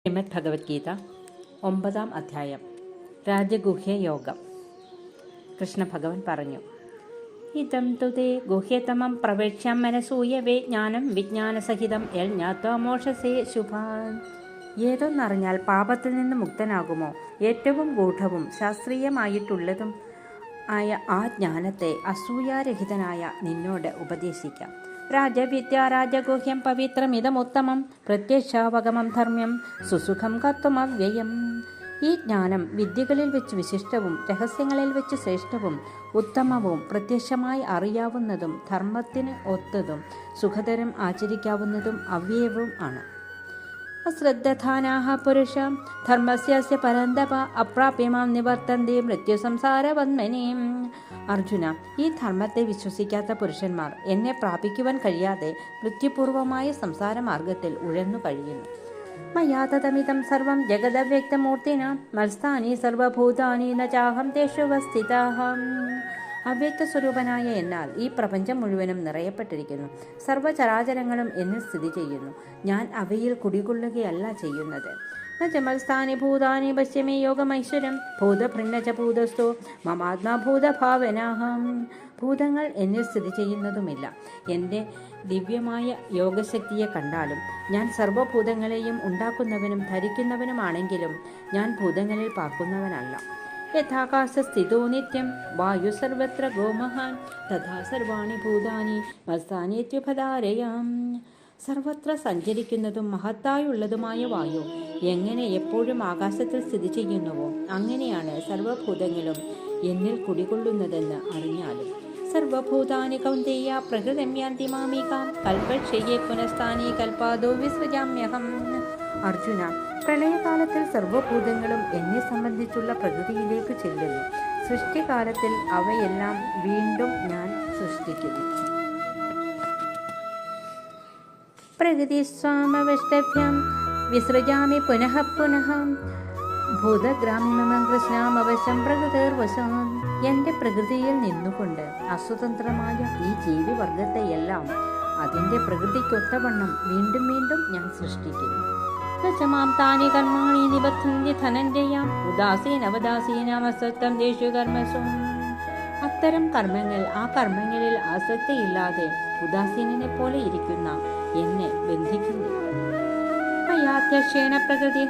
ശ്രീമദ് ഭഗവത്ഗീത 9-ാം അധ്യായം രാജഗുഹ്യ യോഗം. കൃഷ്ണ ഭഗവാൻ പറഞ്ഞു: ഇതം തുതേ ഗുഹ്യതമം പ്രവേക്ഷ്യം മനസൂയവേ ജ്ഞാനം വിജ്ഞാനസഹിതം യൽ ജ്ഞാത്വാ മോക്ഷസേ ശുഭാൻ. ഏതൊന്നറിഞ്ഞാൽ പാപത്തിൽ നിന്ന് മുക്തനാകുമോ? ഏറ്റവും ഗൂഢവും ശാസ്ത്രീയമായിട്ടുള്ളതും ആയ ആ ജ്ഞാനത്തെ അസൂയാരഹിതനായ നിന്നോട് ഉപദേശിക്കാം. രാജവിദ്യ രാജഗുഹ്യം പവിത്രമിതമുത്തമം പ്രത്യക്ഷാവഗമം ധർമ്മ്യം സുസുഖം കർത്തുമവ്യയം. ഈ ജ്ഞാനം വിദ്യകളിൽ വെച്ച് വിശിഷ്ടവും രഹസ്യങ്ങളിൽ വെച്ച് ശ്രേഷ്ഠവും ഉത്തമവും പ്രത്യക്ഷമായി അറിയാവുന്നതും ധർമ്മത്തിന് ഒത്തതും സുഖതരം ആചരിക്കാവുന്നതും അവ്യയവും ആണ്. അശ്രദ്ധാനാഃ പുരുഷം ധർമ്മസ്യ പരന്തപ അപ്രാപ്യമാം നിവർത്തന്തി മൃത്യുസംസാരവന്മനീം. അർജുന, ഈ ധർമ്മത്തെ വിശ്വസിക്കാത്ത പുരുഷന്മാർ എന്നെ പ്രാപിക്കുവാൻ കഴിയാതെ മൃത്യുപൂർവമായ സംസാര മാർഗത്തിൽ ഉഴന്നു കഴിയുന്നു. മയാ തതമിദം സർവം ജഗദവ്യക്തമൂർത്തിന മത്സ്ഥാനി സർവഭൂതാനി ന ചാഹം തേഷു വസ്ഥിതഃ. അവ്യക്ത സ്വരൂപനായ എന്നാൽ ഈ പ്രപഞ്ചം മുഴുവനും നിറയപ്പെട്ടിരിക്കുന്നു. സർവചരാചരങ്ങളും എന്നിൽ സ്ഥിതി ചെയ്യുന്നു. ഞാൻ അവയിൽ കുടികൊള്ളുകയല്ല ചെയ്യുന്നത്. നമൽസ്ഥാനി ഭൂതാനി പശ്യമേ യോഗമൈശ്വരം ഭൂതഭൃന്നച ഭൂതസ്ഥോ മമാത്മാ ഭൂതഭാവനാഹം. ഭൂതങ്ങൾ എന്നിൽ സ്ഥിതി ചെയ്യുന്നതുമില്ല. എൻ്റെ ദിവ്യമായ യോഗശക്തിയെ കണ്ടാലും ഞാൻ സർവഭൂതങ്ങളെയും ഉണ്ടാക്കുന്നവനും ധരിക്കുന്നവനുമാണെങ്കിലും ഞാൻ ഭൂതങ്ങളിൽ പാർക്കുന്നവനല്ല. യഥാകാശസ്ഥിതോ നിത്യം വായു സർവത്ര ഗോമഹാൻ തഥാ സർവാണി ഭൂതാനി മത്സ്ഥാനീത്യുപധാരയാം. സർവത്ര സഞ്ചരിക്കുന്നതും മഹത്തായുള്ളതുമായ വായു എങ്ങനെ എപ്പോഴും ആകാശത്തിൽ സ്ഥിതി ചെയ്യുന്നുവോ അങ്ങനെയാണ് സർവഭൂതങ്ങളും എന്നിൽ കുടികൊള്ളുന്നതെന്ന് അറിഞ്ഞാലും. സർവഭൂതാനി കൗന്ദേയ പ്രകൃതം യാന്തി മാമികാം കൽപക്ഷയെ പുനഃസ്ഥാനി കൽപാദോ വിസൃജാമ്യഹം. അർജുന, പ്രളയകാലത്തിൽ സർവഭൂതങ്ങളും എന്നെ സംബന്ധിച്ചുള്ള പ്രകൃതിയിലേക്ക് ചെല്ലുന്നു. സൃഷ്ടികാലത്തിൽ അവയെല്ലാം വീണ്ടും ഞാൻ സൃഷ്ടിക്കുന്നു. പ്രകൃതി സ്വാമവഷ്ടഭ്യം വിസൃജാമി പുനഃ പുനഃ ഭൂതഗ്രാമിമം കൃഷ്ണാമവശം പ്രകൃതിർവശം. എൻ്റെ പ്രകൃതിയിൽ നിന്നുകൊണ്ട് അസ്വതന്ത്രമായ ഈ ജീവിവർഗത്തെയെല്ലാം അതിൻ്റെ പ്രകൃതിക്കൊത്തവണ്ണം വീണ്ടും വീണ്ടും ഞാൻ സൃഷ്ടിക്കുന്നു. നചമാം താനി കർമാണി നിബദ്ധന്തി ധനഞ്ജയ ഉദാസീനവദാസീനമസക്തം ദേഷു കർമ്മസു. അത്തരം കർമ്മങ്ങൾ ആ കർമ്മങ്ങളിൽ ആസക്തിയില്ലാതെ ഉദാസീനനെ പോലെ ഇരിക്കുന്ന എന്നെ ബന്ധിക്കുന്നു. അയാത്യക്ഷേണ പ്രകൃതി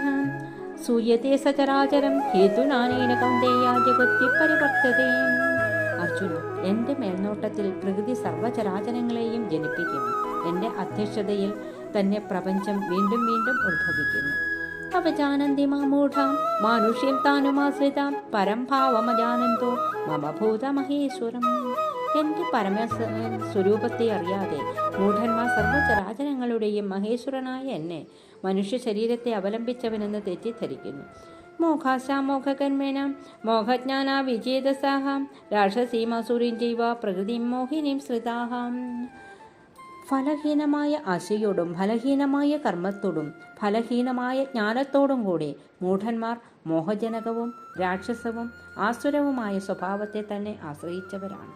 സൂയത്തെ സചരാചരം ഹേതുനാനേന കൗന്ദേയ ജഗത്തി പരിവർത്തതേ. അർജുന, എൻ്റെ മേൽനോട്ടത്തിൽ പ്രകൃതി സർവചരാചരങ്ങളെയും ജനിപ്പിക്കുന്നു. എൻ്റെ അധ്യക്ഷതയിൽ തന്നെ പ്രപഞ്ചം വീണ്ടും വീണ്ടും ഉത്ഭവിക്കുന്നു. അവജാനന്തി മാമൂഢാം മാനുഷ്യം താനുമാശ്രിതാം പരം ഭാവമജാനന്തോ മമ ഭൂതമഹേശ്വരം. എൻ്റെ സ്വരൂപത്തെ അറിയാതെ മൂഢന്മാർ സർവചരാചരങ്ങളുടെയും മഹേശ്വരനായ എന്നെ മനുഷ്യ ശരീരത്തെ അവലംബിച്ചവനെന്ന് തെറ്റിദ്ധരിക്കുന്നു. മോഹാശാമോഹകന്മേന മോഹജ്ഞാന വിജേതസാഹാം രാക്ഷസീമാസുരീം ജൈവ പ്രകൃതിം മോഹിനീം ശ്രിതാഹാം. ഫലഹീനമായ ആശയോടും ഫലഹീനമായ കർമ്മത്തോടും ഫലഹീനമായ ജ്ഞാനത്തോടും കൂടി മൂഢന്മാർ മോഹജനകവും രാക്ഷസവും ആസുരവുമായ സ്വഭാവത്തെ തന്നെ ആശ്രയിച്ചവരാണ്.